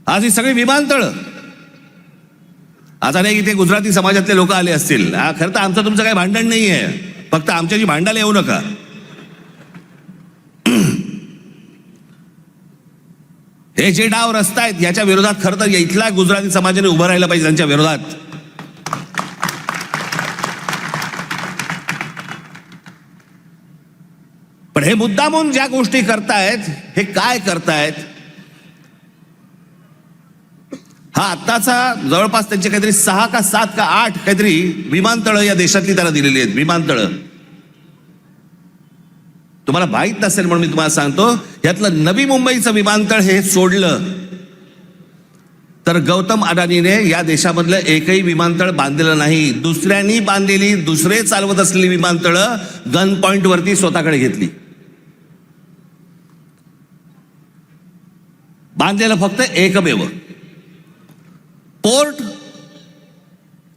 आज ही सगळी विमानतळ, आता नाही इथे गुजराती समाजातले लोक आले असतील, खरं तर आमचं तुमचं काही भांडण नाही आहे, फक्त आमच्याशी भांडायला येऊ नका. हे जे डाव रचतायत याच्या विरोधात खरं तर इथल्या गुजराती समाजाने उभं राहिलं पाहिजे, त्यांच्या विरोधात. पण हे मुद्दामून ज्या गोष्टी करतायत, हे काय करतायत, हा आत्ताचा जवळपास त्यांचे काहीतरी 6 का 7 का 8 काहीतरी विमानतळ या देशातली त्याला दिलेली आहेत. विमानतळ तुम्हाला माहित नसेल म्हणून मी तुम्हाला सांगतो, यातलं नवी मुंबईचं विमानतळ हे सोडलं तर गौतम अडानीने या देशामधलं एकही विमानतळ बांधलेलं नाही. दुसऱ्यांनी बांधलेली, दुसरे चालवत असलेली विमानतळ गन पॉइंट वरती स्वतःकडे घेतली. बांधलेलं फक्त एकमेव पोर्ट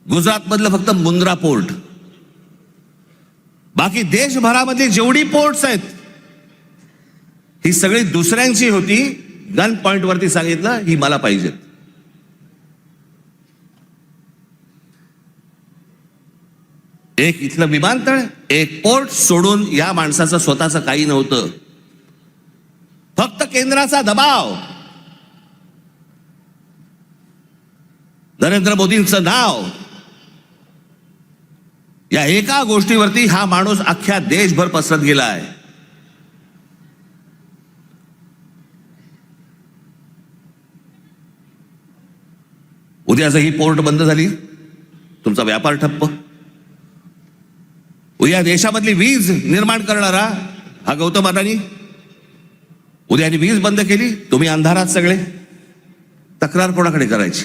गुजरात मधलं फक्त मुंद्रा पोर्ट. बाकी देशभरामध्ये जेवढी पोर्ट्स आहेत ही सगळी दुसऱ्यांची होती. गन पॉइंट वरती सांगितलं ही मला पाहिजे. एक इथलं विमानतळ, एक पोर्ट सोडून या माणसाचं स्वतःचं काही नव्हतं. फक्त केंद्राचा दबाव, नरेंद्र मोदींचं नाव, या एका गोष्टीवरती हा माणूस अख्ख्या देशभर पसरत गेला आहे. उद्या जर ही पोर्ट बंद झाली, तुमचा व्यापार ठप्प. उद्या देशामधली वीज निर्माण करणारा हा गौतम अडानी, उद्याने वीज बंद केली, तुम्ही अंधारात सगळे. तक्रार कोणाकडे करायची?